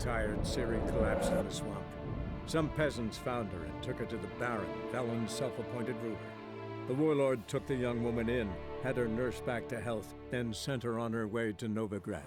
tired, Ciri collapsed in the swamp. Some peasants found her and took her to the Baron, Valen's self-appointed ruler. The warlord took the young woman in, had her nursed back to health, then sent her on her way to Novigrad.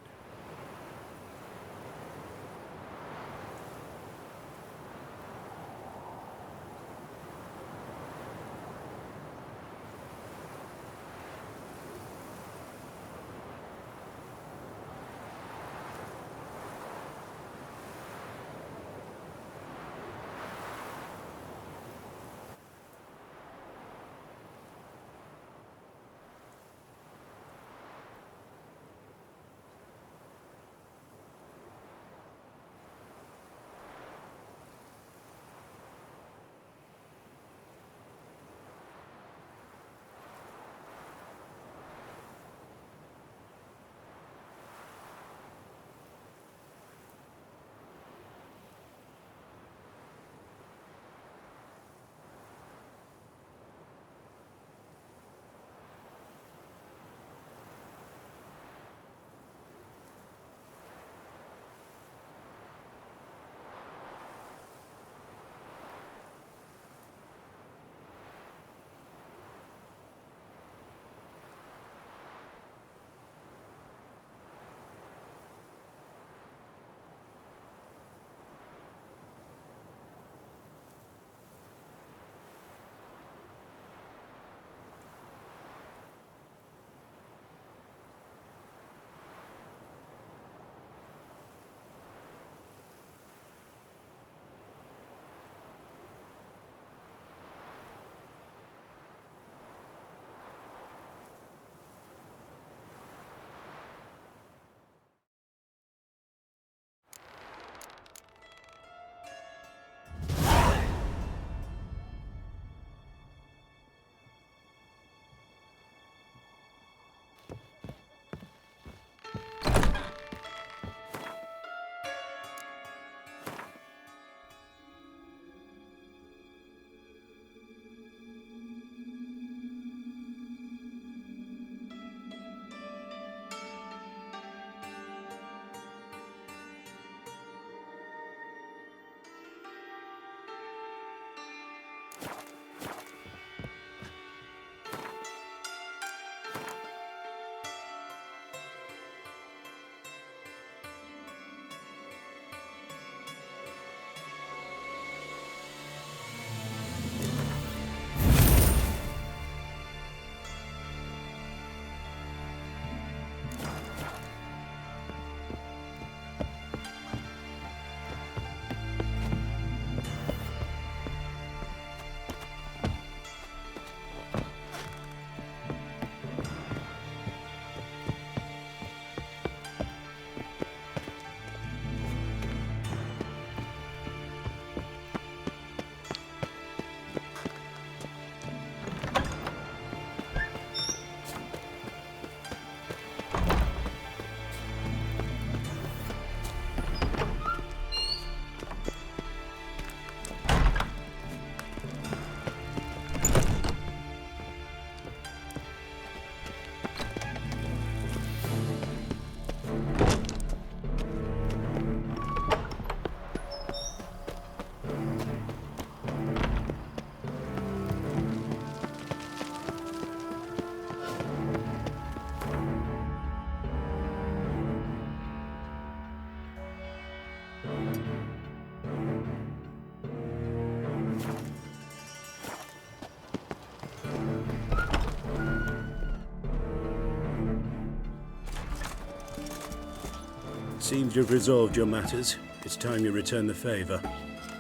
Seems you've resolved your matters. It's time you return the favor.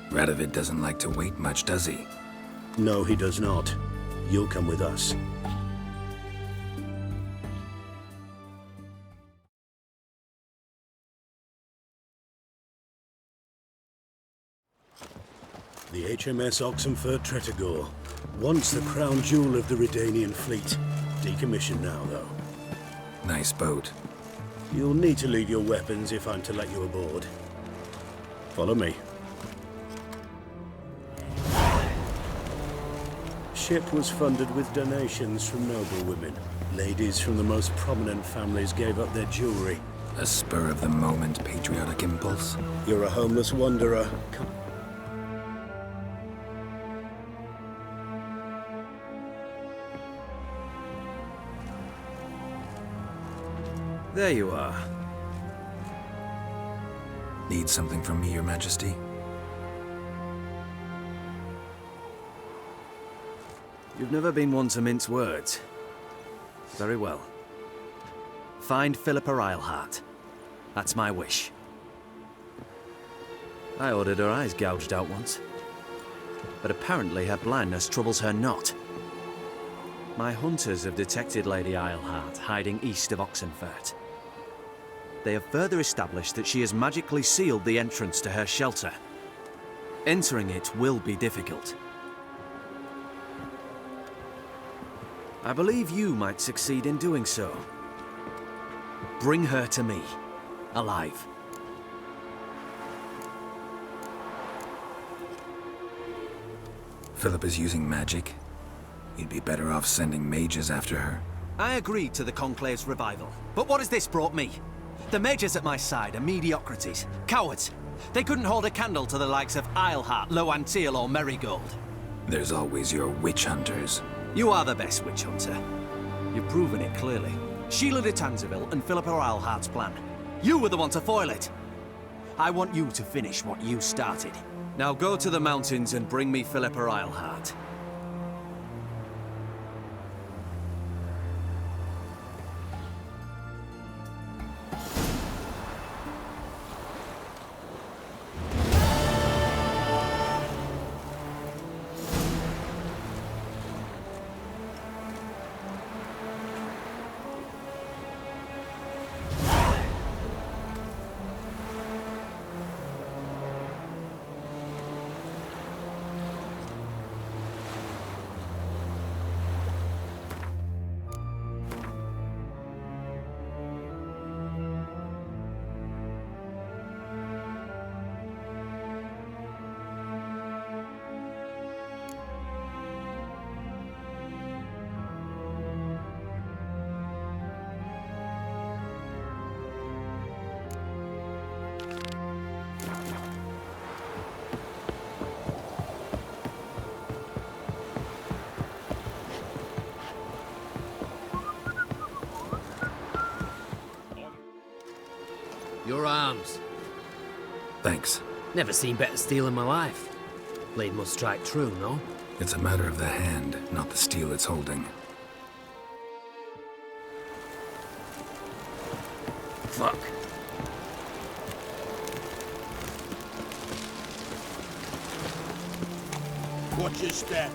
Radovid doesn't like to wait much, does he? No, he does not. You'll come with us. The HMS Oxenford Tretogor, once the crown jewel of the Redanian fleet. Decommissioned now, though. Nice boat. You'll need to leave your weapons if I'm to let you aboard. Follow me. Ship was funded with donations from noblewomen. Ladies from the most prominent families gave up their jewelry. A spur-of-the-moment patriotic impulse? You're a homeless wanderer. There you are. Need something from me, Your Majesty? You've never been one to mince words. Very well. Find Philippa Eilhart. That's my wish. I ordered her eyes gouged out once. But apparently her blindness troubles her not. My hunters have detected Lady Eilhart hiding east of Oxenfurt. They have further established that she has magically sealed the entrance to her shelter. Entering it will be difficult. I believe you might succeed in doing so. Bring her to me, alive. Philip is using magic. You'd be better off sending mages after her. I agreed to the Conclave's revival, but what has this brought me? The mages at my side are mediocrities, cowards. They couldn't hold a candle to the likes of Eilhart, Loantil, or Merigold. There's always your witch hunters. You are the best witch hunter. You've proven it clearly. Sheila de Tanzeville and Philippa Eilhart's plan. You were the one to foil it. I want you to finish what you started. Now go to the mountains and bring me Philippa Eilhart. Your arms. Thanks. Never seen better steel in my life. Blade must strike true, no? It's a matter of the hand, not the steel it's holding. Fuck. Watch your step.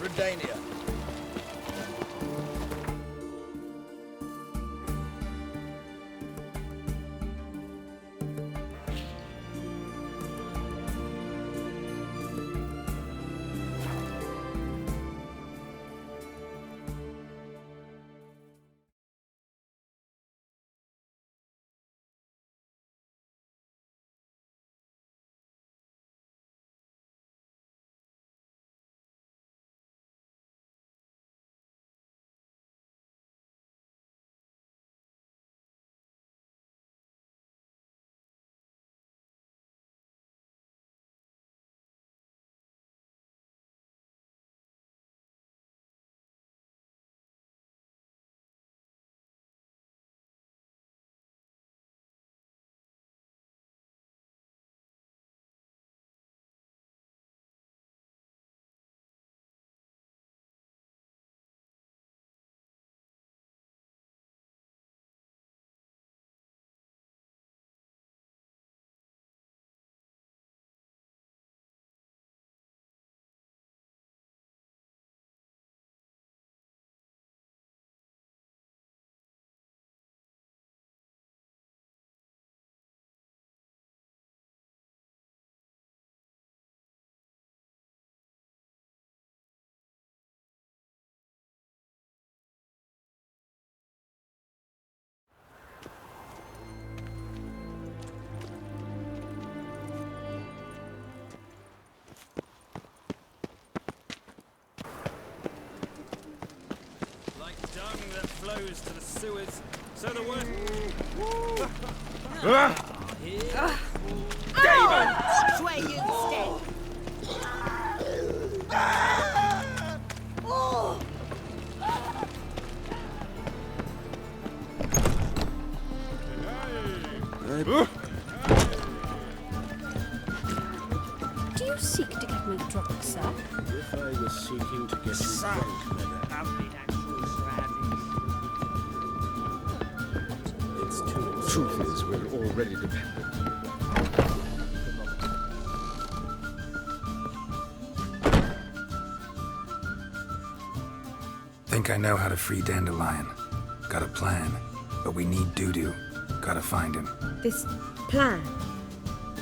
Redania. Like dung that flows to the sewers, Say the word. Which way you step? Do you seek to get me drunk, sir? If I was seeking to get you drunk, Mother, it's too Truth is, we're already dependent. Think I know how to free Dandelion. Got a plan, but we need Dudu. Gotta find him. This plan?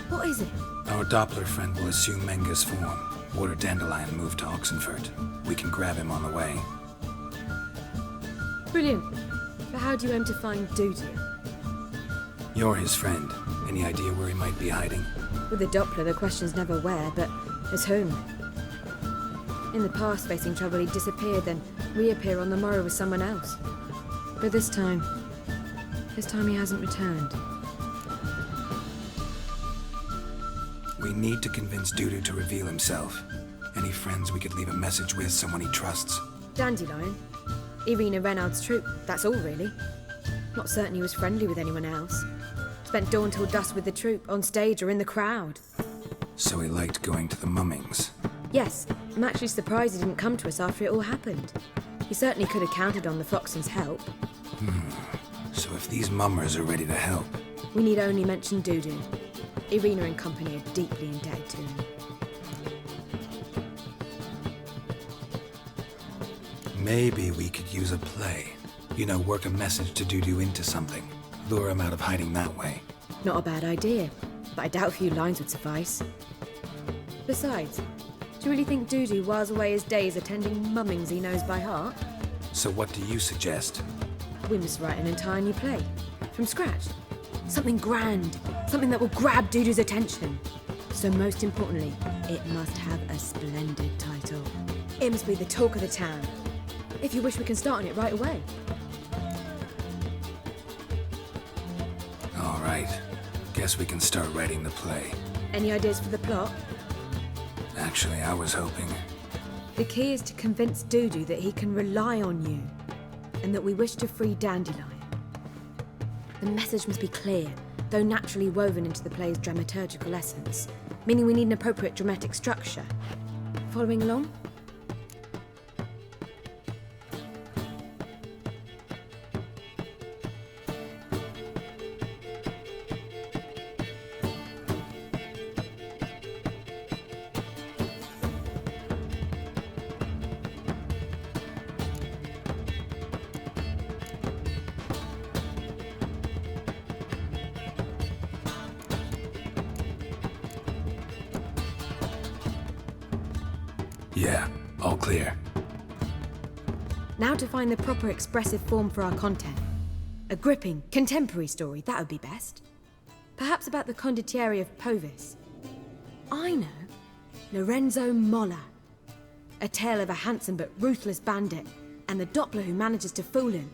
What is it? Our Doppler friend will assume Menga's form. Order Dandelion moved to Oxenfurt. We can grab him on the way. Brilliant. But how do you aim to find Dudu? You're his friend. Any idea where he might be hiding? With the Doppler, the question's never where, but as whom. In the past, facing trouble, he'd disappear, then reappear on the morrow with someone else. But this time he hasn't returned. We need to convince Dudu to reveal himself. Any friends we could leave a message with, someone he trusts. Dandelion? Irina Reynard's troupe, that's all really. Not certain he was friendly with anyone else. Spent dawn till dusk with the troupe, on stage or in the crowd. So he liked going to the mummings. Yes, I'm actually surprised he didn't come to us after it all happened. He certainly could have counted on the Floxen's help. So if these mummers are ready to help, We need only mention Dudu. Irina and company are deeply indebted to him. maybe we could use a play. You know, work a message to Dudu into something. Lure him out of hiding that way. Not a bad idea, but I doubt a few lines would suffice. Besides, do you really think Dudu whiles away his days attending mummings he knows by heart? So what do you suggest? We must write an entire new play. From scratch. Something grand. Something that will grab Dudu's attention. So most importantly, it must have a splendid title. It must be the talk of the town. If you wish, we can start on it right away. All right. Guess we can start writing the play. Any ideas for the plot? Actually, I was hoping... The key is to convince Dudu that he can rely on you, and that we wish to free Dandelion. The message must be clear, though naturally woven into the play's dramaturgical essence, meaning we need an appropriate dramatic structure. Following along? Yeah, all clear. Now to find the proper expressive form for our content. A gripping, contemporary story, that would be best. Perhaps about the condottieri of Povis. I know. Lorenzo Molla. A tale of a handsome but ruthless bandit, and the Doppler who manages to fool him.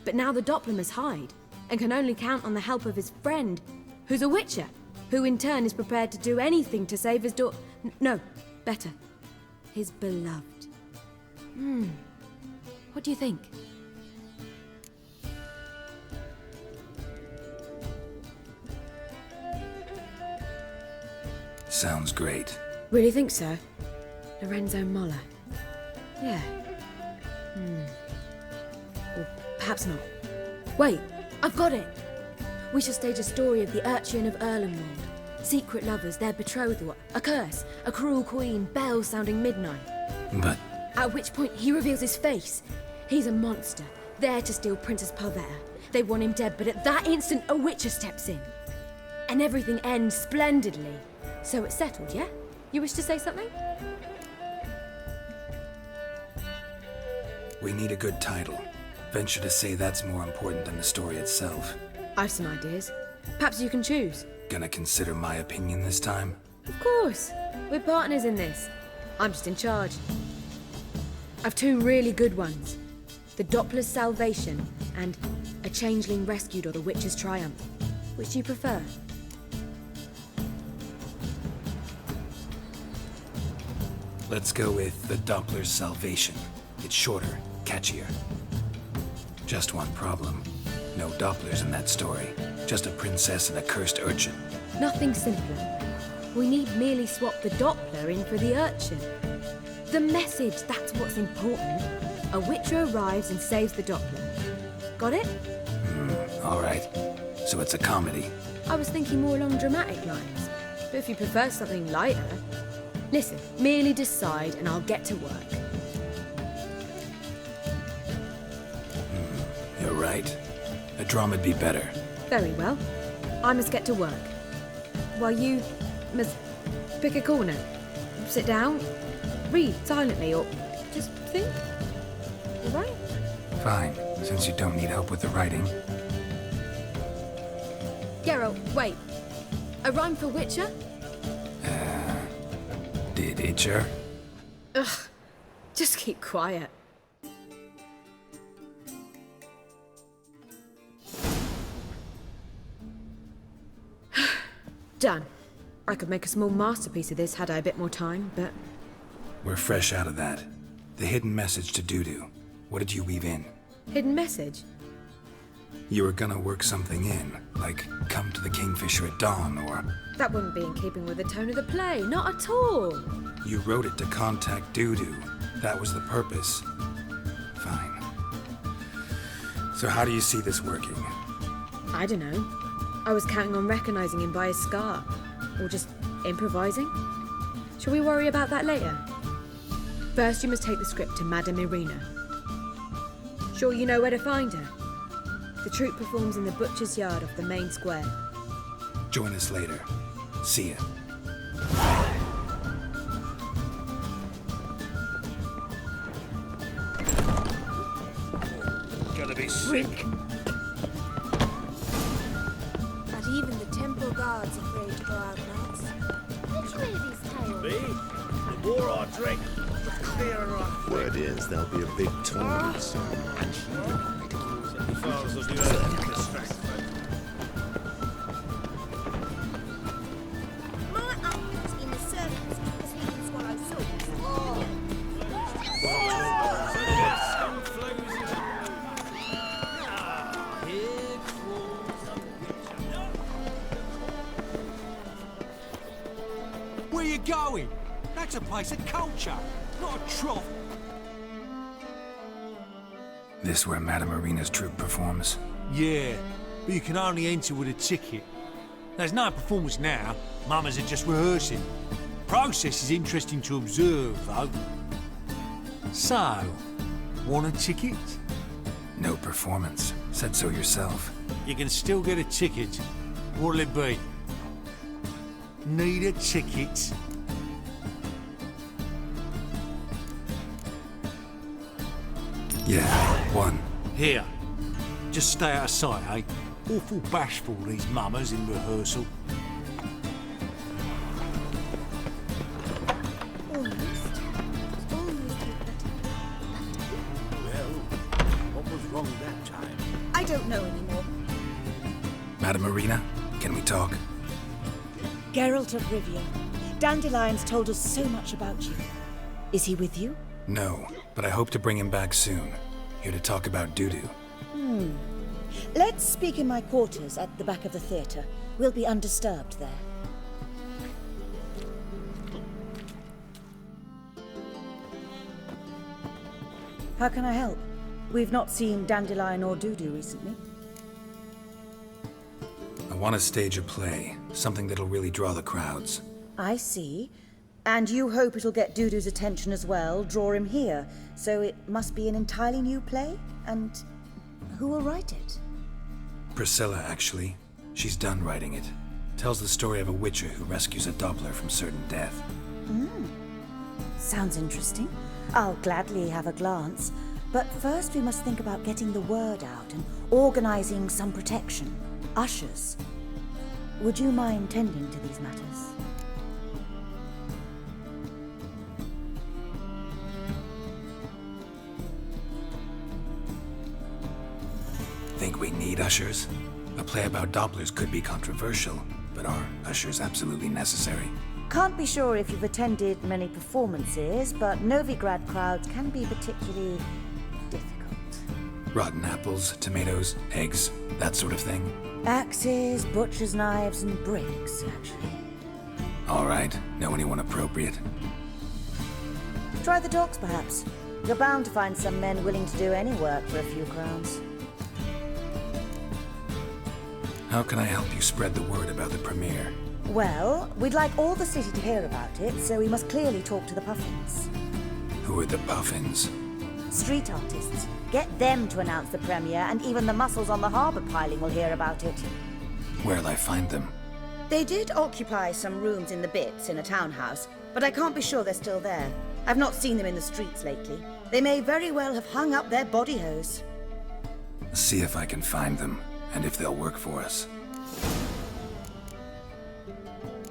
But now the Doppler must hide, and can only count on the help of his friend, who's a witcher, who in turn is prepared to do anything to save his no, better. His beloved. What do you think? Sounds great. Really think so? Lorenzo Molla. Yeah. Or perhaps not. Wait, I've got it! We shall stage a story of the Urchin of Erlenwald. Secret lovers, their betrothal, a curse, a cruel queen, bells sounding midnight. But At which point he reveals his face. He's a monster, there to steal Princess Parvetta. They want him dead, but at that instant a witcher steps in. And everything ends splendidly. So it's settled, yeah? You wish to say something? we need a good title. Venture to say that's more important than the story itself. I've some ideas. Perhaps you can choose. Gonna consider my opinion this time? Of course. We're partners in this. I'm just in charge. I've two really good ones. The Doppler's Salvation, and A Changeling Rescued or The Witcher's Triumph. Which do you prefer? Let's go with the Doppler's Salvation. It's shorter, catchier. Just one problem. No Dopplers in that story. Just a princess and a cursed urchin. Nothing simpler. We need merely swap the Doppler in for the urchin. The message, that's what's important. A Witcher arrives and saves the Doppler. Got it? All right. So it's a comedy. I was thinking more along dramatic lines. But if you prefer something lighter... Listen, merely decide and I'll get to work. You're right. A drama'd be better. Very well. I must get to work. While you must pick a corner. Sit down, read silently, or just think. All right? Fine, since you don't need help with the writing. Geralt, wait. A rhyme for Witcher? Did Itcher? Ugh. Just keep quiet. Done. I could make a small masterpiece of this had I a bit more time, but... We're fresh out of that. The hidden message to Dudu. What did you weave in? Hidden message? You were gonna work something in, like come to the Kingfisher at dawn, or... That wouldn't be in keeping with the tone of the play, not at all. You wrote it to contact Dudu. That was the purpose. Fine. So how do you see this working? I don't know. I was counting on recognizing him by his scar. Or just improvising. Shall we worry about that later? First, you must take the script to Madame Irina. Sure you know where to find her? The troupe performs in the butcher's yard off the main square. Join us later. See ya. Gonna be sick. But even the temple guards afraid to go out nights. Which way are these tales? Me? The more I drink, the clearer I think. Word is there'll be a big tournament soon. Fowls of the earth distract folk. My uncle's in the circus because he can swallow swords. Where you going? That's a place of culture, not a trough. This where Madame Irina's troupe performs? Yeah, but you can only enter with a ticket. There's no performance now. Mamas are just rehearsing. Process is interesting to observe, though. So, want a ticket? No performance. Said so yourself. You can still get a ticket. What'll it be? Need a ticket? Yeah, one. Here. Just stay out of sight, eh? Awful bashful, these mamas in rehearsal. Almost. Well, what was wrong that time? I don't know anymore. Madame Irina, can we talk? Geralt of Rivia. Dandelion's told us so much about you. Is he with you? No, but I hope to bring him back soon. Here to talk about Dudu. Let's speak in my quarters at the back of the theatre. We'll be undisturbed there. How can I help? We've not seen Dandelion or Dudu recently. I want to stage a play, something that'll really draw the crowds. I see. And you hope it'll get Dudu's attention as well, draw him here. So it must be an entirely new play? And who will write it? Priscilla, actually. She's done writing it. Tells the story of a witcher who rescues a Doppler from certain death. Sounds interesting. I'll gladly have a glance. But first we must think about getting the word out and organizing some protection. Ushers. Would you mind tending to these matters? need ushers? A play about Dopplers could be controversial, but are ushers absolutely necessary? Can't be sure if you've attended many performances, but Novigrad crowds can be particularly difficult. Rotten apples, tomatoes, eggs, that sort of thing? Axes, butcher's knives, and bricks, actually. All right, know anyone appropriate? Try the docks, perhaps. You're bound to find some men willing to do any work for a few crowns. How can I help you spread the word about the premiere? Well, we'd like all the city to hear about it, so we must clearly talk to the Puffins. Who are the Puffins? Street artists. Get them to announce the premiere, and even the muscles on the harbour piling will hear about it. Where'll I find them? They did occupy some rooms in the Bits in a townhouse, but I can't be sure they're still there. I've not seen them in the streets lately. They may very well have hung up their body hose. See if I can find them, and if they'll work for us.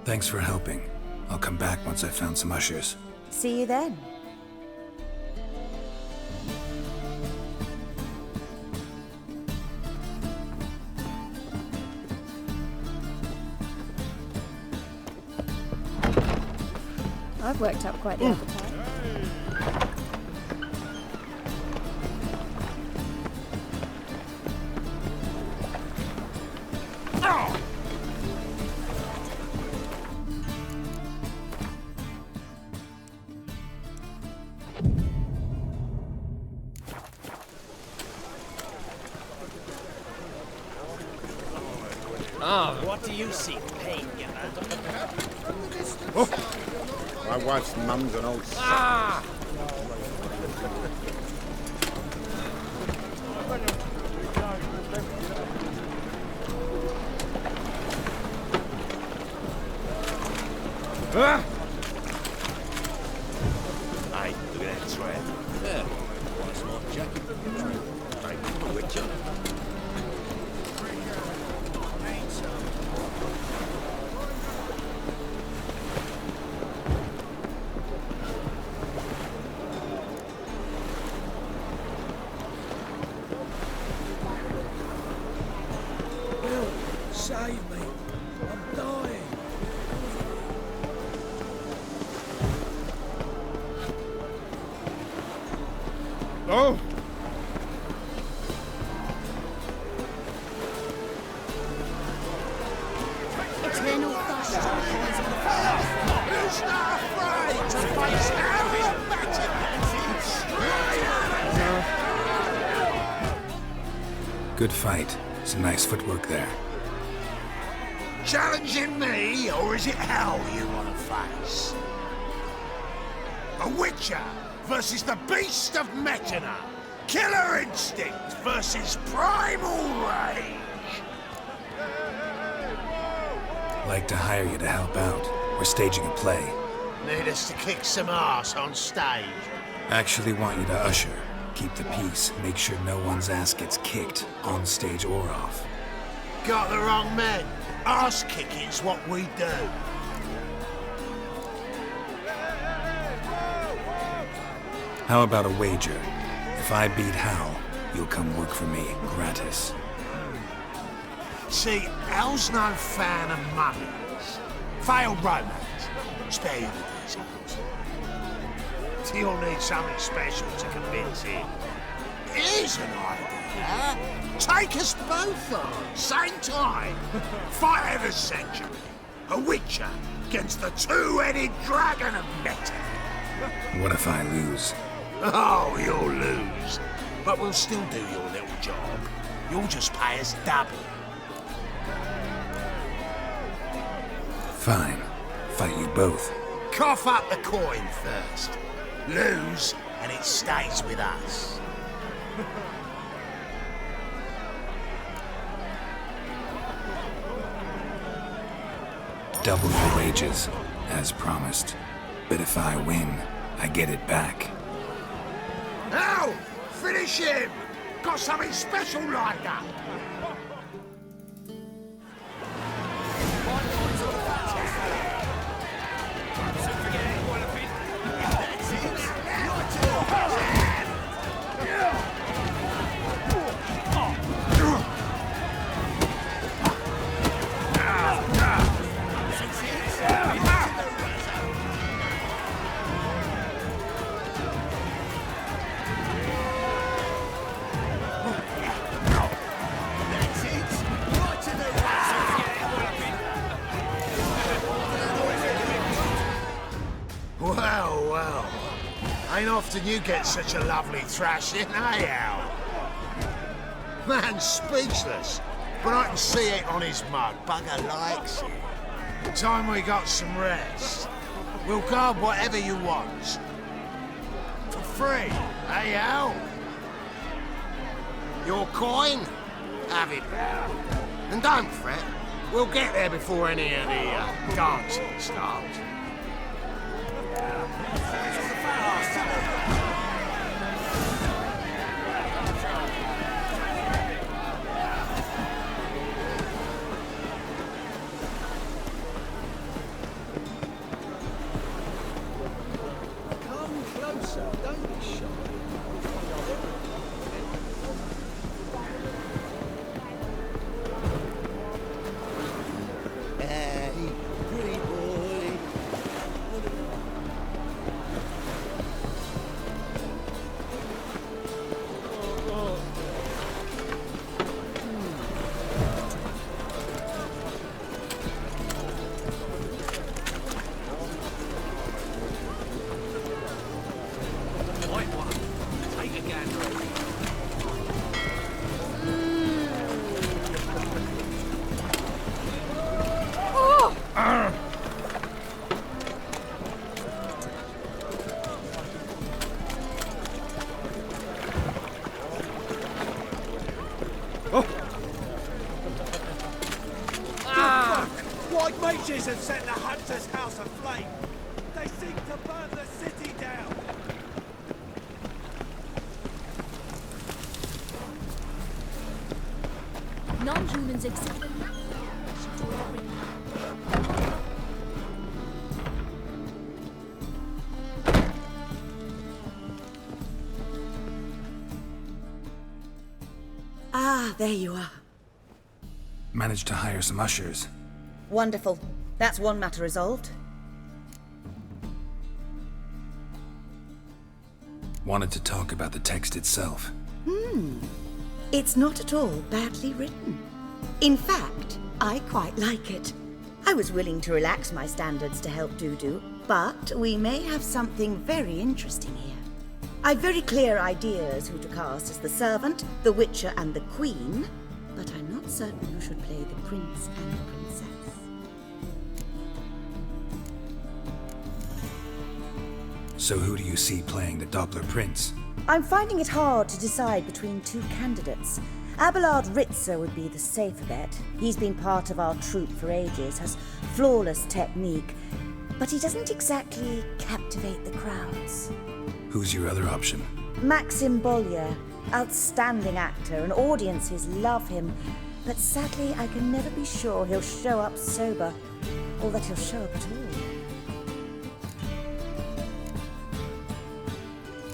Thanks for helping. I'll come back once I've found some ushers. See you then. I've worked up quite the appetite. What do you see? Pain, you Oh, my wife's mum's an old... Ah! Hey, look at that trap. Yeah, quite a smart jacket. Maybe a witcher. Save me. I'm dying. Oh! Eternal fire. Who's not afraid to face our Good fight. Some nice footwork there. Challenging me, or is it hell you want to face? A Witcher versus the Beast of Metina. Killer instinct versus primal rage. Like to hire you to help out. We're staging a play. Need us to kick some ass on stage. Actually want you to usher. Keep the peace. Make sure no one's ass gets kicked, on stage or off. Got the wrong men. Ass kicking's what we do. How about a wager? If I beat Hal, you'll come work for me, gratis. See, Hal's no fan of mummies. Failed romance. Spare you the details. You'll need something special to convince him. Here's an idea. Take us both on, same time. Fight of the century. A Witcher against the two-headed dragon of Metina. What if I lose? Oh, you'll lose. But we'll still do your little job. You'll just pay us double. Fine. Fight you both. Cough up the coin first. Lose, and it stays with us. Double your wages, as promised. But if I win, I get it back. Now, finish him! Got something special lined up! Ain't often you get such a lovely thrashing, eh, Al? Man's speechless, but I can see it on his mug. Bugger likes it. Time we got some rest. We'll guard whatever you want. For free, eh, Al? Your coin? Have it, pal. And don't fret, we'll get there before any of the dancing starts. Come closer, don't be shy. Hey, pretty boy. White one. Take a gander. White mages have set the Hunter's house aflame. They seek to burn the city down. Non-humans exhibit Ah, there you are. Managed to hire some ushers. Wonderful. That's one matter resolved. Wanted to talk about the text itself. It's not at all badly written. In fact, I quite like it. I was willing to relax my standards to help Dudu, but we may have something very interesting here. I've very clear ideas who to cast as the servant, the Witcher, and the Queen, but I'm not certain who should play the Prince and the Princess. So who do you see playing the Doppler Prince? I'm finding it hard to decide between two candidates. Abelard Ritzer would be the safer bet. He's been part of our troupe for ages, has flawless technique, but he doesn't exactly captivate the crowds. Who's your other option? Maxim Bollier, outstanding actor, and audiences love him, but sadly I can never be sure he'll show up sober, or that he'll show up at all.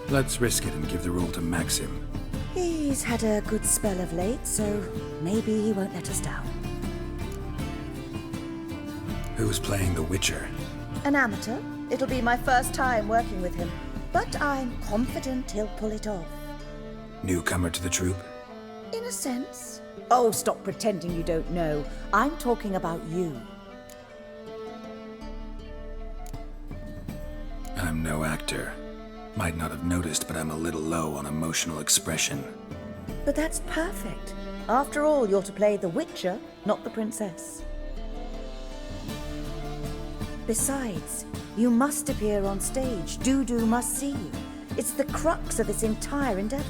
Let's risk it and give the role to Maxim. He's had a good spell of late, so maybe he won't let us down. Who's playing the Witcher? An amateur. It'll be my first time working with him, but I'm confident he'll pull it off. Newcomer to the troupe? In a sense. Oh, stop pretending you don't know. I'm talking about you. I'm no actor. Might not have noticed, but I'm a little low on emotional expression. But that's perfect. After all, you're to play the Witcher, not the Princess. Besides, you must appear on stage. Dudu must see you. It's the crux of this entire endeavor.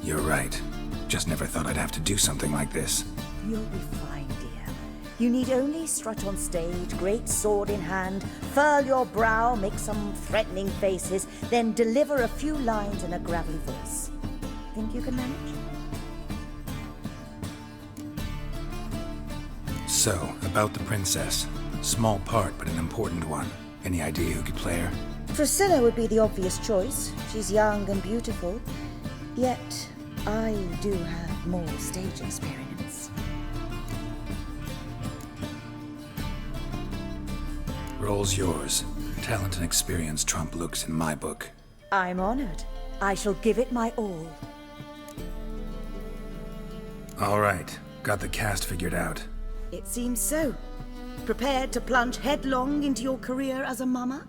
You're right. Just never thought I'd have to do something like this. You'll be fine, dear. You need only strut on stage, great sword in hand, furl your brow, make some threatening faces, then deliver a few lines in a gravelly voice. Think you can manage? So, about the princess. Small part, but an important one. Any idea who could play her? Priscilla would be the obvious choice. She's young and beautiful. Yet, I do have more stage experience. Role's yours. Talent and experience trump looks in my book. I'm honored. I shall give it my all. All right. Got the cast figured out. It seems so. Prepared to plunge headlong into your career as a mama?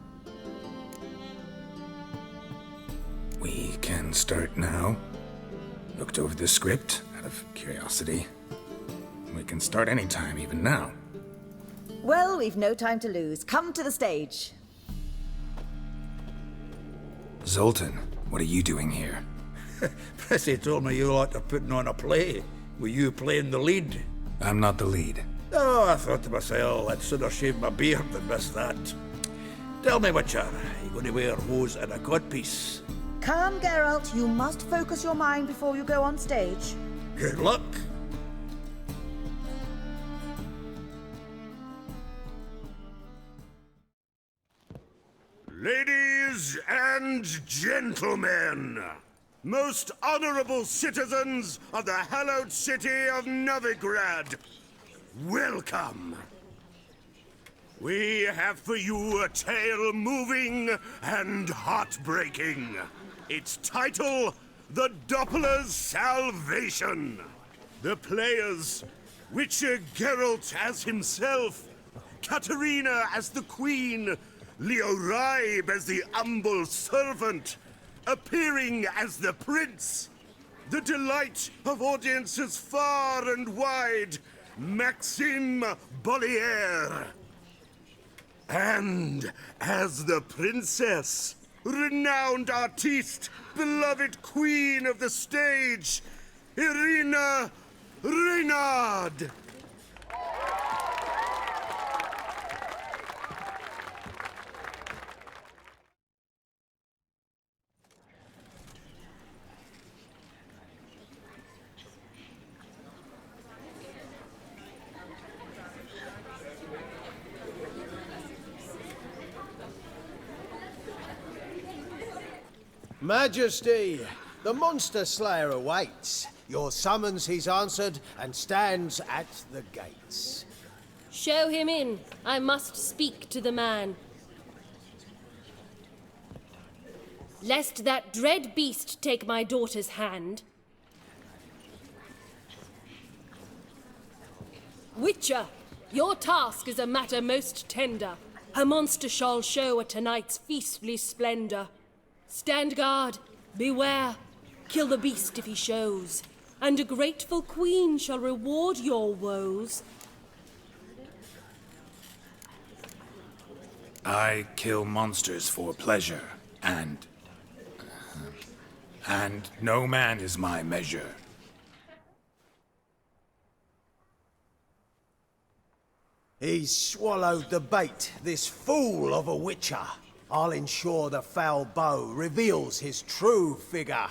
can start now. Looked over the script out of curiosity. We can start anytime, even now. Well, we've no time to lose. Come to the stage. Zoltan, what are you doing here? Prissy told me you ought to putting on a play. Were you playing the lead? I'm not the lead. Oh, I thought to myself, I'd sooner shave my beard than miss that. Tell me, Witcher, are you going to wear hose and a codpiece? Calm, Geralt. You must focus your mind before you go on stage. Good luck. Ladies and gentlemen, most honorable citizens of the hallowed city of Novigrad, welcome. We have for you a tale moving and heartbreaking. Its title, The Doppler's Salvation. The players, Witcher Geralt as himself, Katarina as the Queen, Leo Raib as the humble servant, appearing as the prince, the delight of audiences far and wide, Maxime Bollier. And as the princess, renowned artiste, beloved queen of the stage, Irina Reynard. Majesty, the Monster Slayer awaits. Your summons he's answered and stands at the gates. Show him in. I must speak to the man. Lest that dread beast take my daughter's hand. Witcher, your task is a matter most tender. A monster shall show at tonight's feastly splendor. Stand guard, beware, kill the beast if he shows, and a grateful queen shall reward your woes. I kill monsters for pleasure, and no man is my measure. He's swallowed the bait, this fool of a Witcher. I'll ensure the foul bow reveals his true figure.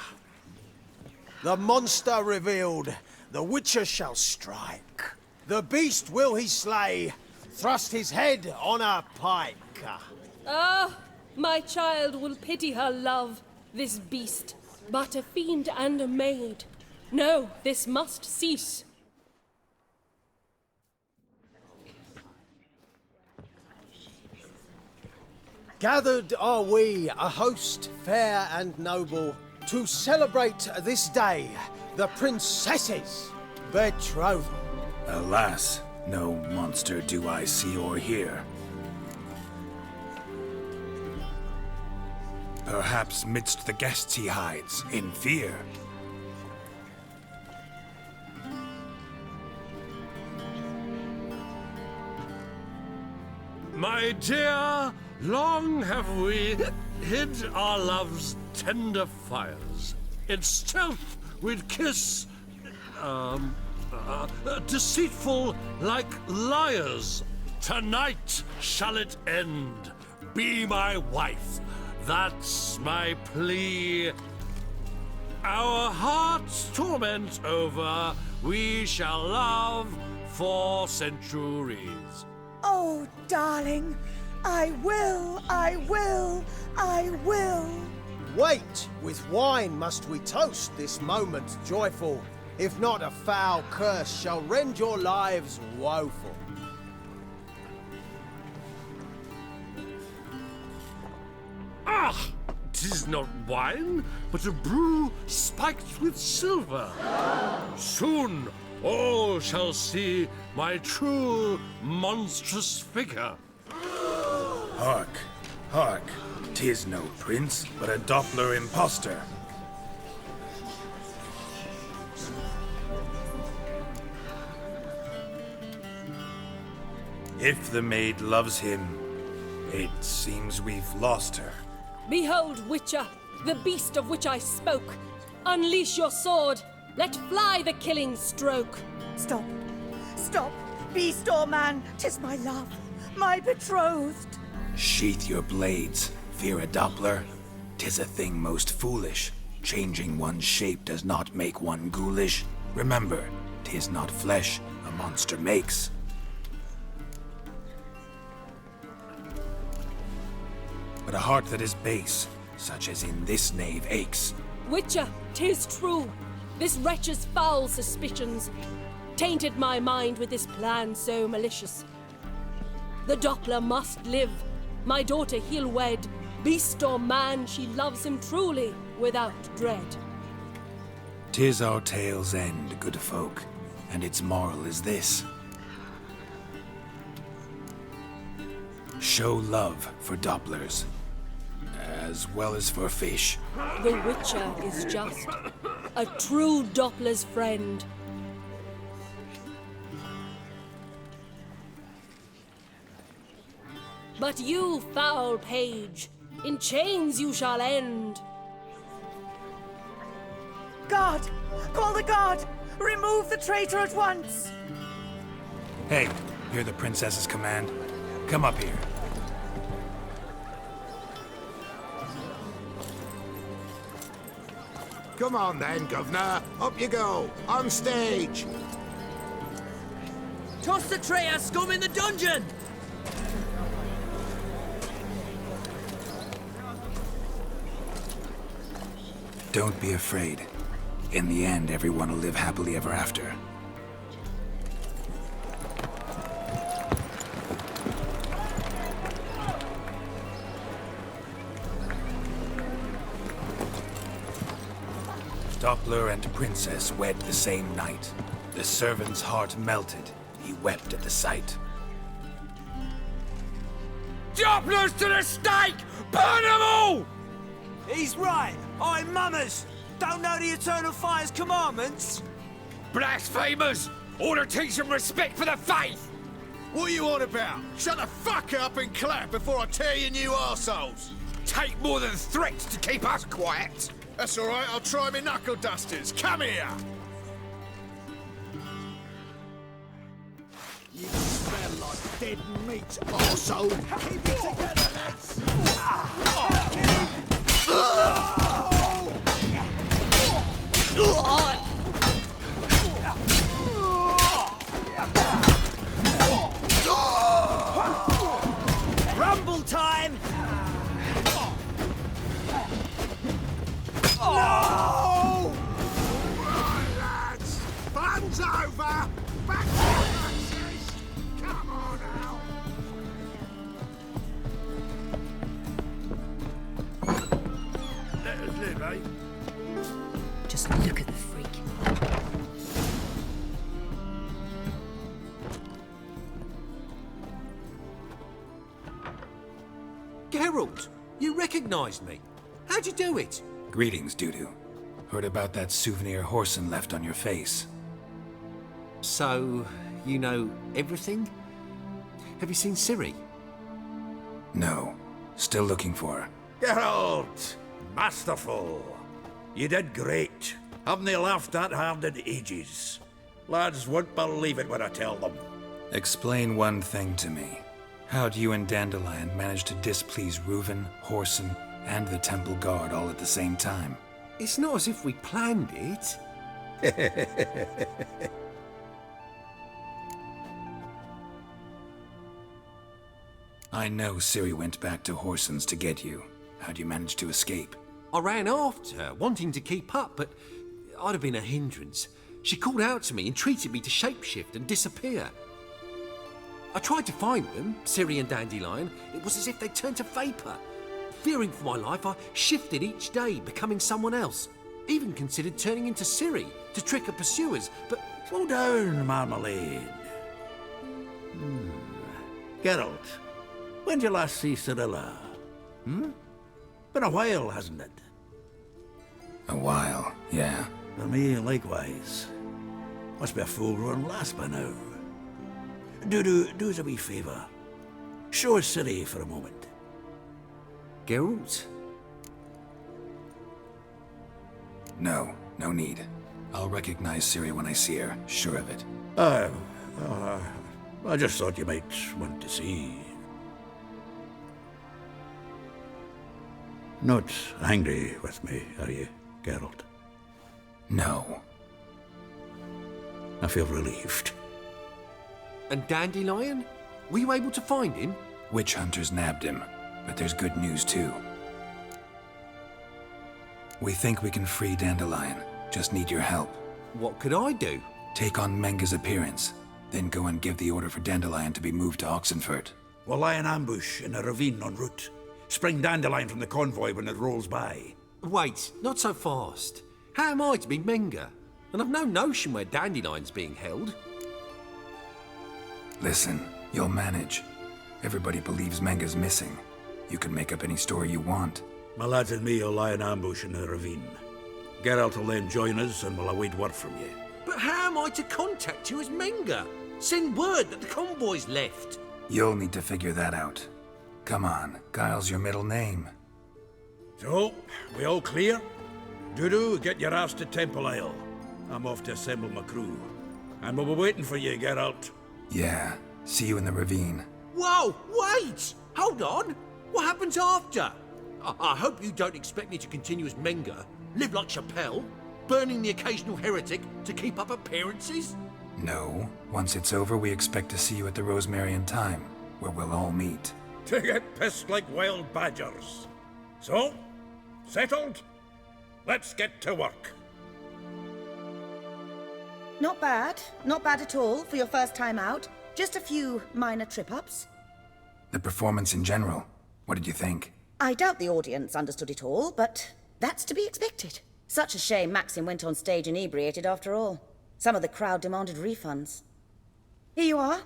The monster revealed, the Witcher shall strike. The beast will he slay, thrust his head on a pike. Ah, my child will pity her love, this beast, but a fiend and a maid. No, this must cease. Gathered are we, a host fair and noble, to celebrate this day, the princess's betrothal. Alas, no monster do I see or hear. Perhaps midst the guests he hides, in fear. My dear, long have we hid our love's tender fires. In stealth we'd kiss, deceitful like liars. Tonight shall it end. Be my wife. That's my plea. Our hearts' torment over, we shall love for centuries. Oh, darling, I will, I will, I will. Wait, with wine must we toast this moment joyful. If not, a foul curse shall rend your lives woeful. Ah! 'Tis not wine, but a brew spiked with silver. Soon all shall see my true monstrous figure. Hark, hark, 'tis no prince, but a Doppler impostor. If the maid loves him, it seems we've lost her. Behold, Witcher, the beast of which I spoke. Unleash your sword. Let fly the killing stroke. Stop. Stop. Beast or man, 'tis my love, my betrothed. Sheath your blades, fear a Doppler. 'Tis a thing most foolish. Changing one's shape does not make one ghoulish. Remember, 'tis not flesh a monster makes. But a heart that is base, such as in this knave aches. Witcher, 'tis true. This wretch's foul suspicions tainted my mind with this plan so malicious. The Doppler must live. My daughter he'll wed. Beast or man, she loves him truly, without dread. 'Tis our tale's end, good folk, and its moral is this. Show love for Dopplers, as well as for fish. The Witcher is just a true Doppler's friend. But you, foul page, in chains you shall end. Guard! Call the guard! Remove the traitor at once! Hey, hear the princess's command? Come up here. Come on then, Governor. Up you go. On stage. Toss the traitor scum in the dungeon! Don't be afraid. In the end, everyone will live happily ever after. Doppler and princess wed the same night. The servant's heart melted. He wept at the sight. Dopplers to the stake! Burn them all! He's right. I'm Mummers. Don't know the Eternal Fire's commandments? Blasphemers! Order teach them respect for the faith! What are you on about? Shut the fuck up and clap before I tear you new arseholes! Take more than threats to keep us quiet! That's alright, I'll try me knuckle dusters. Come here! You smell like dead meat, arsehole. Keep it together, lads! Rumble time! No! Right, lads! Fun's over! Back to the axes! Come on now! Let us live, eh? Just look at the freak. Geralt, you recognized me. How'd you do it? Greetings, Dudu. Heard about that souvenir Whoreson left on your face. So, you know everything? Have you seen Ciri? No. Still looking for her. Geralt! Masterful! You did great. Haven't they laughed that hard in ages? Lads won't believe it when I tell them. Explain one thing to me. How'd you and Dandelion manage to displease Reuven, Whoreson, and the Temple Guard all at the same time? It's not as if we planned it. I know Ciri went back to Whoreson's to get you. How'd you manage to escape? I ran after her, wanting to keep up, but I'd have been a hindrance. She called out to me, entreated me to shapeshift and disappear. I tried to find them, Ciri and Dandelion. It was as if they'd turned to vapor. Fearing for my life, I shifted each day, becoming someone else. Even considered turning into Ciri to trick her pursuers, but... Slow down, Marmalade. Geralt, when did you last see Cirilla? Been a while, hasn't it? A while, yeah. For me, likewise. Must be a full-grown lass by now. do us a wee favour. Show us Ciri for a moment. Geralt? No need. I'll recognize Ciri when I see her, sure of it. I just thought you might want to see. Not angry with me, are you, Geralt? No. I feel relieved. And Dandelion? Were you able to find him? Witch hunters nabbed him, but there's good news too. We think we can free Dandelion. Just need your help. What could I do? Take on Menga's appearance, then go and give the order for Dandelion to be moved to Oxenfurt. We'll lie in ambush in a ravine en route. Spring Dandelion from the convoy when it rolls by. Wait, not so fast. How am I to be Menga? And I've no notion where Dandelion's being held. Listen, you'll manage. Everybody believes Menga's missing. You can make up any story you want. My lads and me will lie in ambush in the ravine. Geralt will then join us and we'll await word from you. But how am I to contact you as Menga? Send word that the convoy's left. You'll need to figure that out. Come on, Guile's your middle name. So, we all clear? Dudu, get your ass to Temple Isle. I'm off to assemble my crew. And we'll be waiting for you, Geralt. Yeah, see you in the ravine. Whoa, wait! Hold on! What happens after? I hope you don't expect me to continue as Menga, live like Chappelle, burning the occasional heretic to keep up appearances? No. Once it's over, we expect to see you at the Rosemary in Time, where we'll all meet. To get pissed like wild badgers. So, settled? Let's get to work. Not bad. Not bad at all for your first time out. Just a few minor trip-ups. The performance in general, what did you think? I doubt the audience understood it all, but that's to be expected. Such a shame Maxim went on stage inebriated after all. Some of the crowd demanded refunds. Here you are.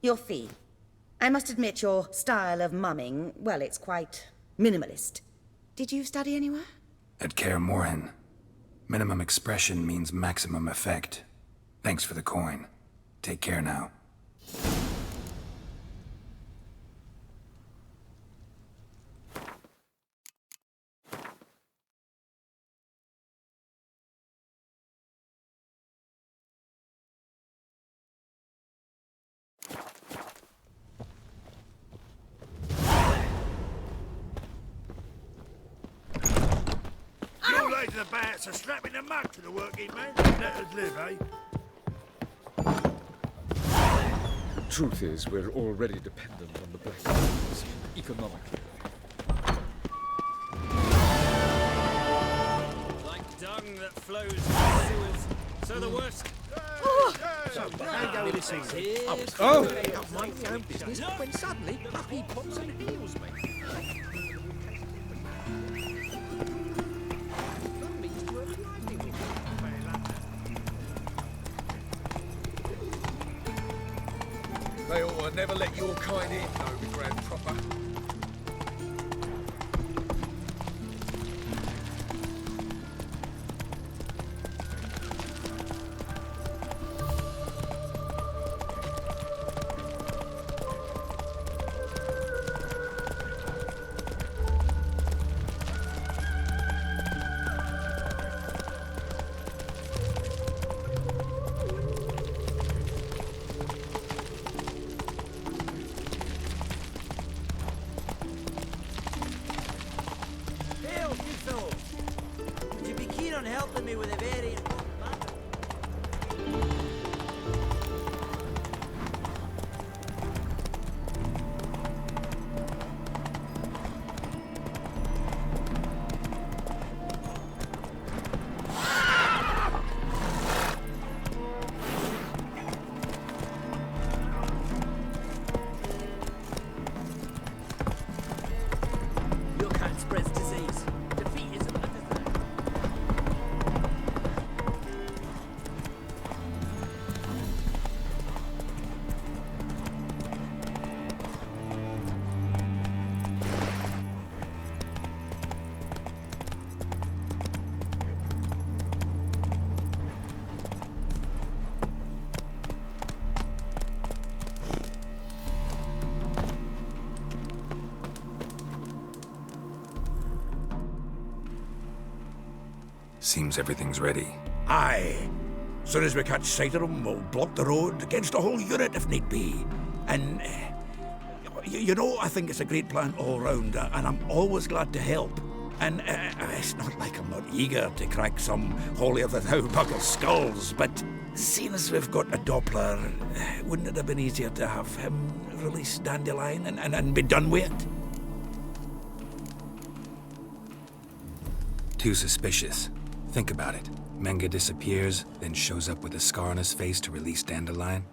Your fee. I must admit your style of mumming, well, it's quite minimalist. Did you study anywhere? At Kaer Morhen. Minimum expression means maximum effect. Thanks for the coin. Take care now. You lads about are strapping the mug to the working man. Let us live, eh? Truth is, we're already dependent on the Black Lands, economically. Like dung that flows in the sewers. So the worst. Oh! Oh! Up my damn business when suddenly Puppy pops and heals me. They ought to never let your kind in, though, Grand Proper. Seems everything's ready. Aye. Soon as we catch sight of them, we'll block the road against a whole unit if need be. And, you know, I think it's a great plan all round, and I'm always glad to help. And it's not like I'm not eager to crack some holier-than-thou bug of skulls, but seeing as we've got a Doppler, wouldn't it have been easier to have him release Dandelion and be done with it? Too suspicious. Think about it. Menga disappears, then shows up with a scar on his face to release Dandelion.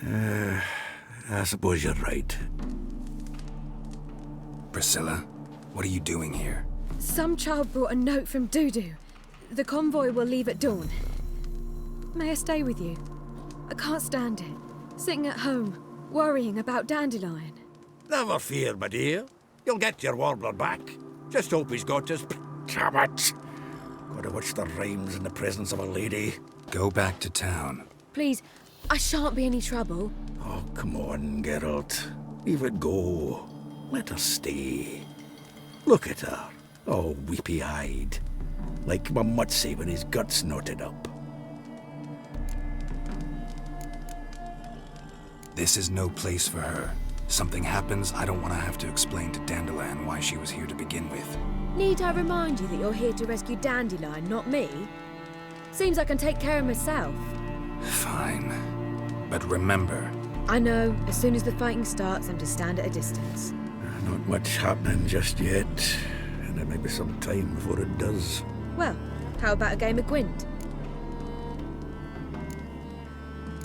I suppose you're right. Priscilla, what are you doing here? Some child brought a note from Dudu. The convoy will leave at dawn. May I stay with you? I can't stand it. Sitting at home, worrying about Dandelion. Never fear, my dear. You'll get your warbler back. Just hope he's got his... Damn it! Gotta watch the rhymes in the presence of a lady. Go back to town. Please, I shan't be any trouble. Oh, come on, Geralt. Leave it go. Let her stay. Look at her. Oh, weepy-eyed. Like Mamutsi when his guts knotted up. This is no place for her. Something happens, I don't want to have to explain to Dandelion why she was here to begin with. Need I remind you that you're here to rescue Dandelion, not me? Seems I can take care of myself. Fine. But remember... I know. As soon as the fighting starts, I'm to stand at a distance. Not much happening just yet. And it may be some time before it does. Well, how about a game of Gwent?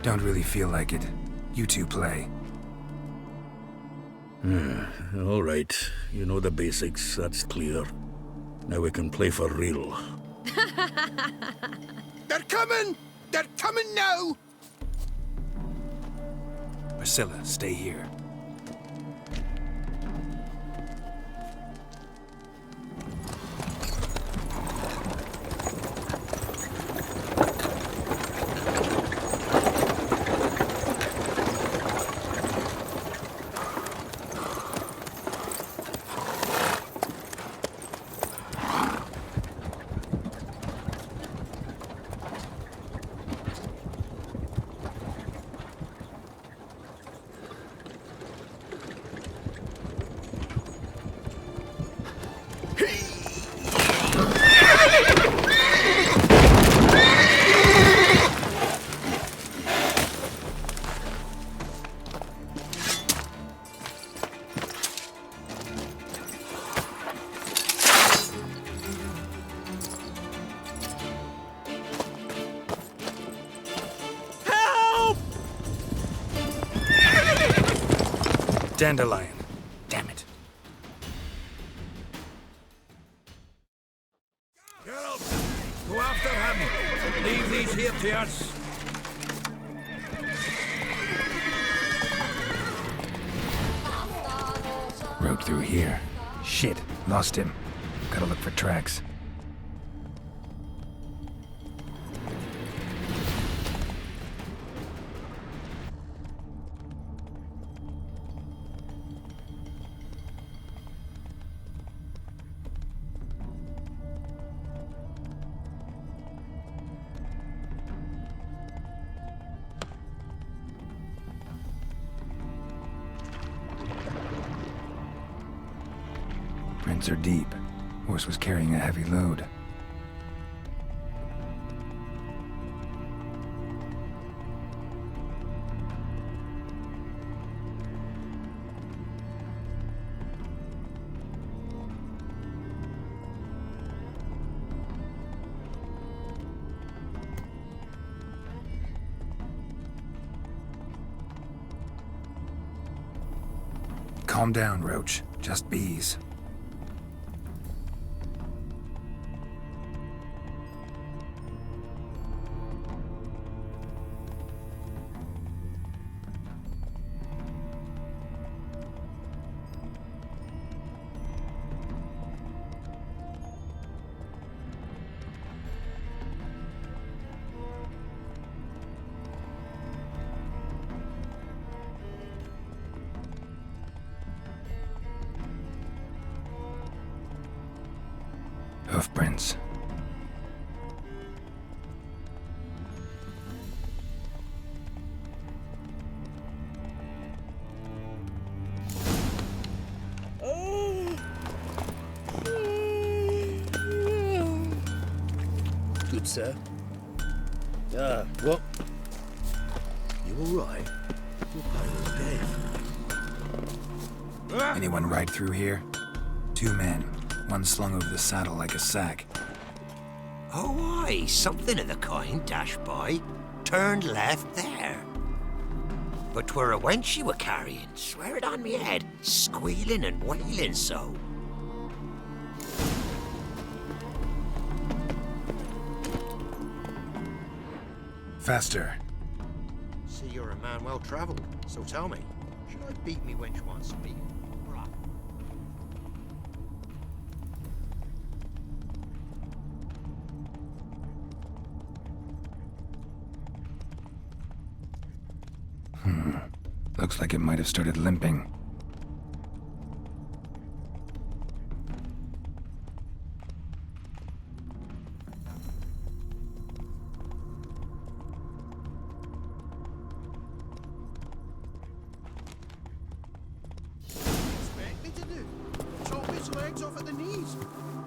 Don't really feel like it. You two play. All right. You know the basics, that's clear. Now we can play for real. They're coming! They're coming now! Priscilla, stay here. Dandelion. Damn it. Geralt, go after him. Leave these here to us. Road through here. Shit, lost him. Gotta look for tracks. Prints are deep. Horse was carrying a heavy load. Calm down, Roach. Just bees. Hoofprints. good sir. Ah, what? You alright? You're pale as death. Anyone ride through here? 2 men, one slung over the saddle like a sack. Oh, aye, something of the kind dashed by. Turned left there. But 'twere a wench you were carrying, swear it on me head, squealing and wailing so. Faster. See, you're a man well travelled, so tell me, should I beat me wench once me? Looks like it might have started limping. Expect me to do? Chop his legs off at the knees.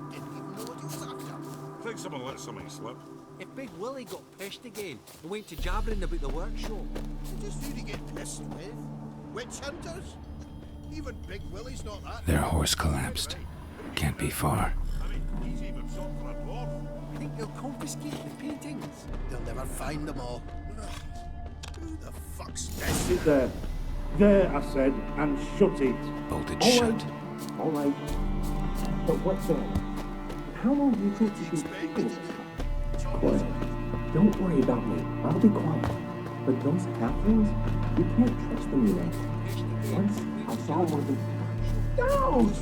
Didn't even know what he was after. Think someone let something slip. If Big Willie got pissed again and went to jabbering about the workshop. Just who to get pissed with? Witch hunters? Even Big Willie's not that. Their horse collapsed. Can't be far. He's even shot for a dwarf. I think they'll confiscate the paintings. They'll never find them all. Who the fuck's this? Sit there. There, I said, and shut it. Bolted All shut. right. All right. But what then? How long do you think you can keep this? Quiet. Don't worry about me. I'll be quiet. But those halflings, you can't trust them, you know. Once I saw one of them. Down!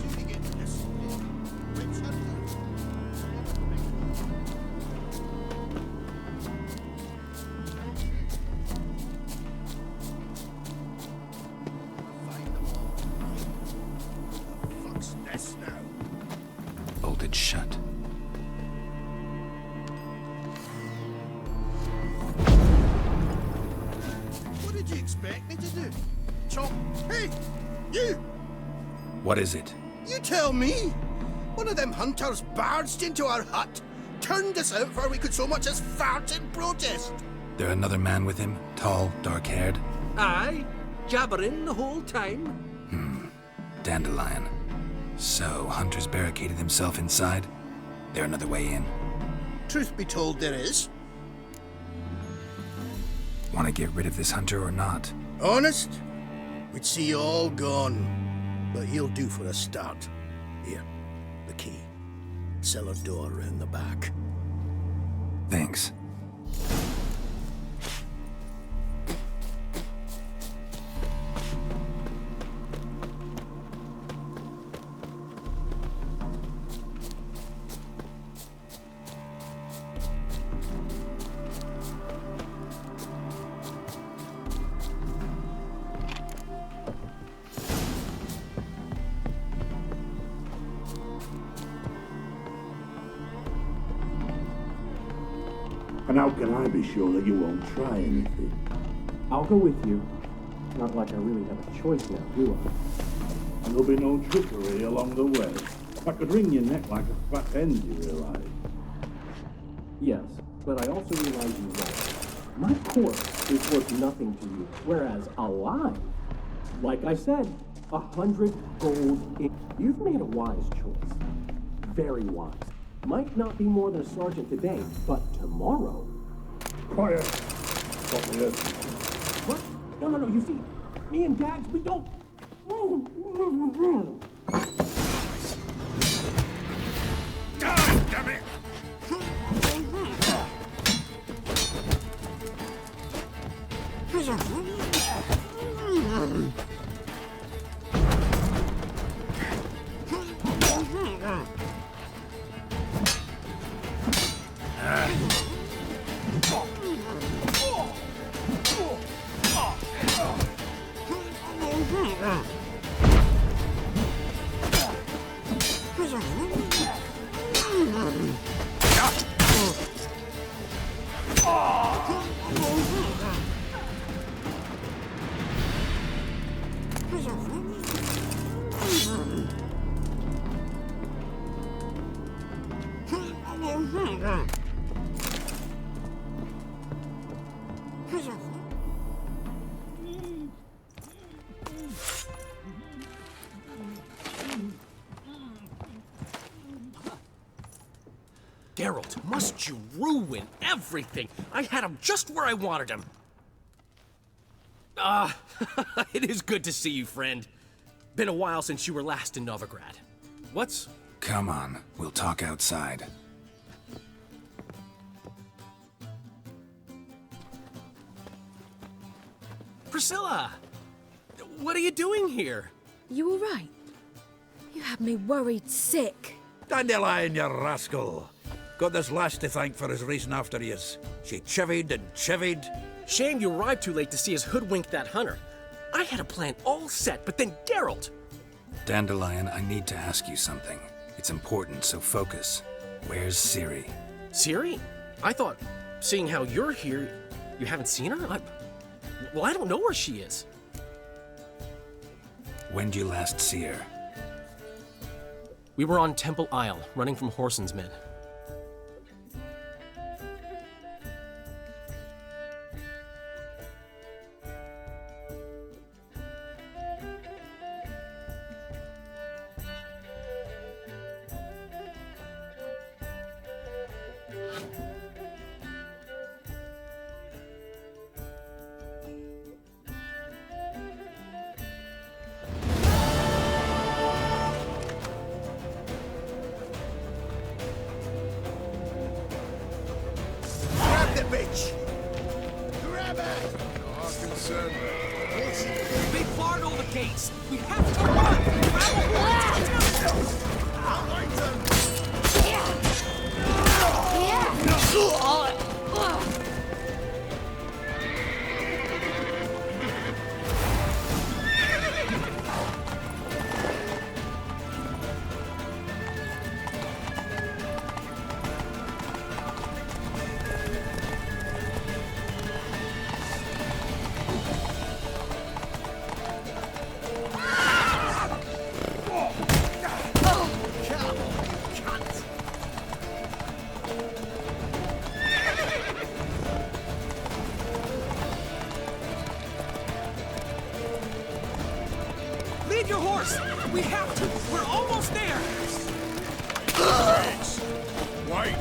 Bolted shut. What did you expect me to do? Chop? Hey! You! What is it? You tell me! One of them hunters barged into our hut, turned us out before we could so much as fart in protest. There another man with him? Tall, dark-haired? Aye, jabbering the whole time. Dandelion. So, Hunter's barricaded himself inside? There another way in? Truth be told, there is. Want to get rid of this hunter or not? Honest? We'd see you all gone. But he'll do for a start. Here, the key. Cellar door round the back. Thanks. And how can I be sure that you won't try anything? I'll go with you. Not like I really have a choice now, do I? And there'll be no trickery along the way. I could wring your neck like a fat hen, you realize? Yes, but I also realize you won't. My corpse is worth nothing to you, whereas alive, like I said, 100 gold in. You've made a wise choice. Very wise. Might not be more than a sergeant today, but tomorrow. Quiet. Stop this. What? No, you see, me and Dags, we don't. Damn it! Geralt, must you ruin everything? I had him just where I wanted him. It is good to see you, friend. Been a while since you were last in Novigrad. What's... Come on, we'll talk outside. Priscilla! What are you doing here? You all right? You had me worried sick. Dandelion, you rascal. Got this lass to thank for his racing after yous. She chivied and chivied. Shame you arrived too late to see us hoodwink that hunter. I had a plan all set, but then Geralt! Dandelion, I need to ask you something. It's important, so focus. Where's Ciri? Ciri? I thought, seeing how you're here, you haven't seen her? Well, I don't know where she is. When'd you last see her? We were on Temple Isle, running from Whoreson's men. They barred all the gates. We have to run. Leave your horse! We have to! We're almost there! Wait!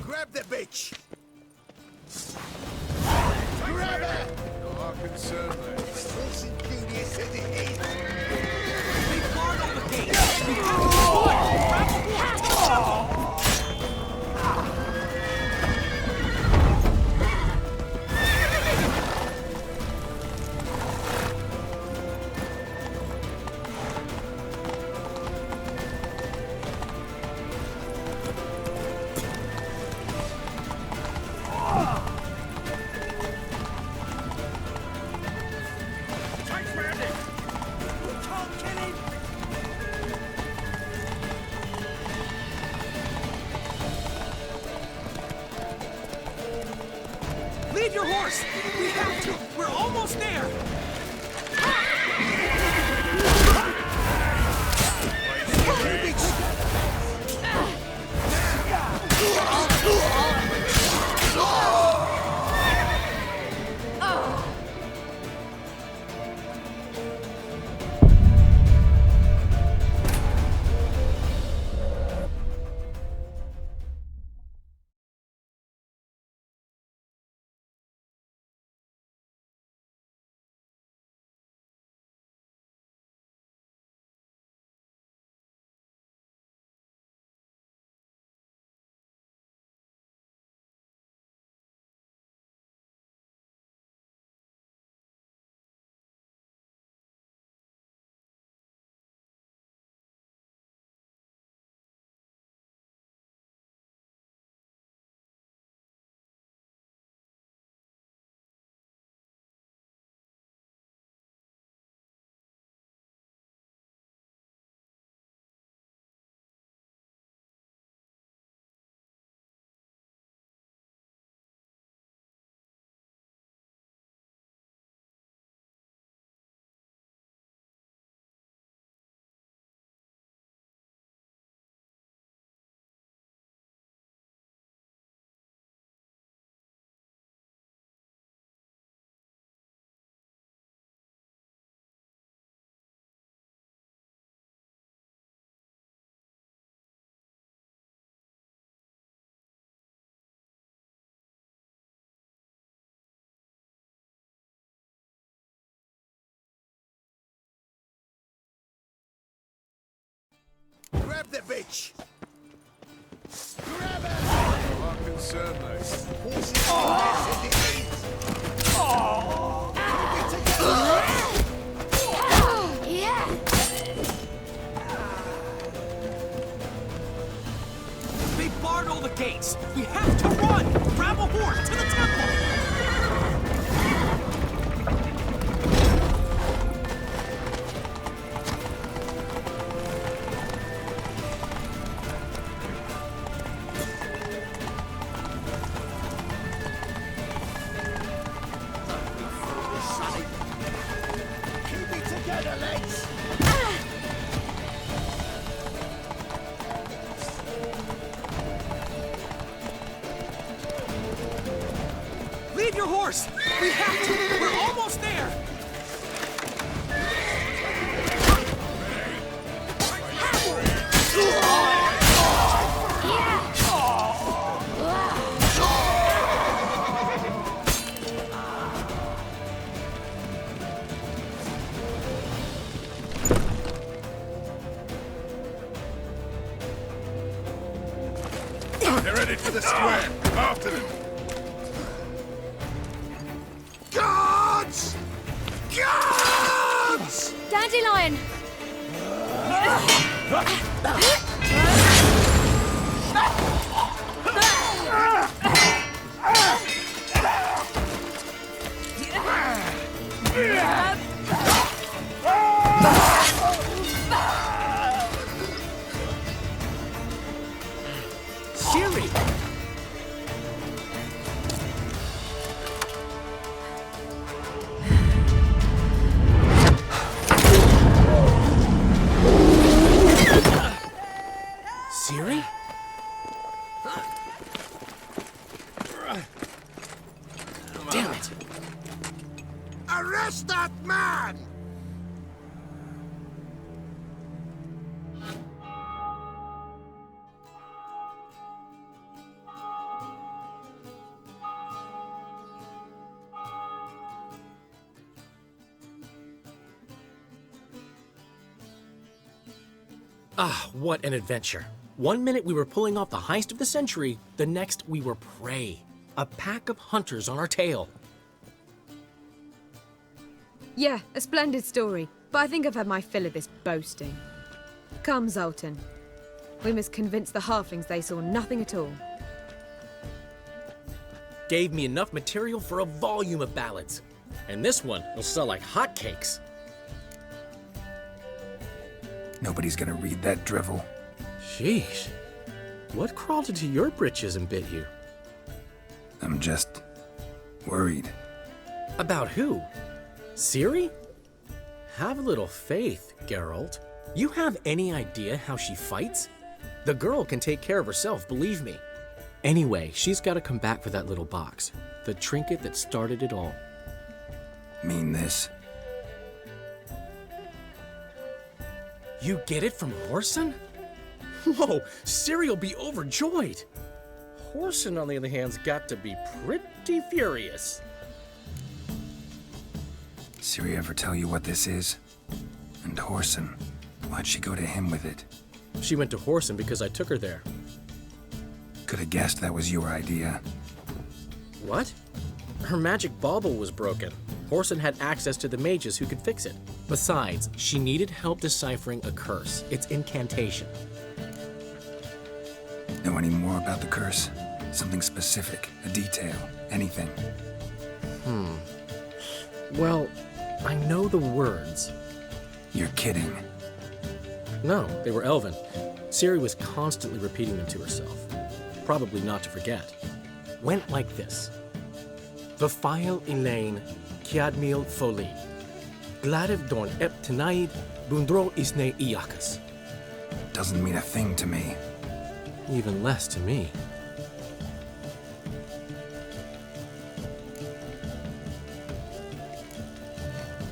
Grab the bitch! Grab it! Not our concern, mate. Listen, Julius, to the heat. They barred all the gates! We have to run! Grab the horse! Leave your horse! We have to! We're almost there! Grab the bitch! Grab her! I'm concerned, mate. They barred all the gates! We have to run! Grab a horse to the temple! Keep it together, lads! Leave your horse! We have to! We're almost there! They're headed for the square. After them. Guards! Guards! Dandelion! Siri! Siri? Damn it! Arrest that man! Ah, what an adventure. One minute we were pulling off the heist of the century, the next we were prey. A pack of hunters on our tail. Yeah, a splendid story, but I think I've had my fill of this boasting. Come, Zoltan. We must convince the halflings they saw nothing at all. Gave me enough material for a volume of ballads. And this one will sell like hotcakes. Nobody's gonna read that drivel. Sheesh. What crawled into your britches and bit you? I'm just worried. About who? Ciri? Have a little faith, Geralt. You have any idea how she fights? The girl can take care of herself, believe me. Anyway, she's got to come back for that little box. The trinket that started it all. Mean this? You get it from Whoreson? Whoa, Ciri'll be overjoyed. Whoreson, on the other hand, has got to be pretty furious. Ciri ever tell you what this is? And Whoreson, why'd she go to him with it? She went to Whoreson because I took her there. Could have guessed that was your idea. What? Her magic bauble was broken. Whoreson had access to the mages who could fix it. Besides, she needed help deciphering a curse. It's incantation. Know any more about the curse? Something specific, a detail, anything? Well, I know the words. You're kidding. No, they were Elven. Ciri was constantly repeating them to herself. Probably not to forget. Went like this. Vafile Elaine, Kiadmil Foli. Gladev Dorn Ep Tenaid, Bundro Isne Iakas. Doesn't mean a thing to me. Even less to me.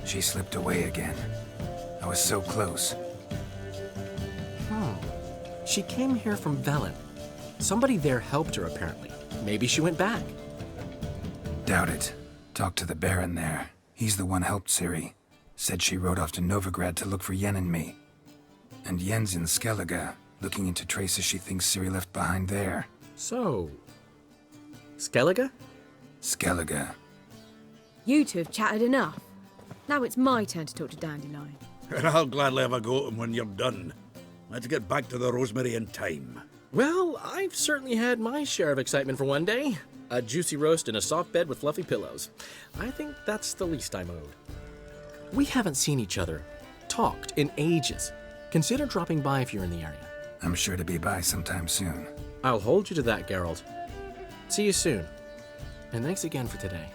She slipped away again. I was so close. She came here from Velen. Somebody there helped her, apparently. Maybe she went back. Doubt it. Talked to the Baron there. He's the one helped Ciri. Said she rode off to Novigrad to look for Yen and me. And Yen's in Skellige, looking into traces she thinks Ciri left behind there. So... Skellige? Skellige. You two have chatted enough. Now it's my turn to talk to Dandelion. And I'll gladly have a go at him when you're done. Let's get back to the Rosemary in time. Well, I've certainly had my share of excitement for one day. A juicy roast in a soft bed with fluffy pillows. I think that's the least I'm owed. We haven't seen each other, talked in ages. Consider dropping by if you're in the area. I'm sure to be by sometime soon. I'll hold you to that, Geralt. See you soon. And thanks again for today.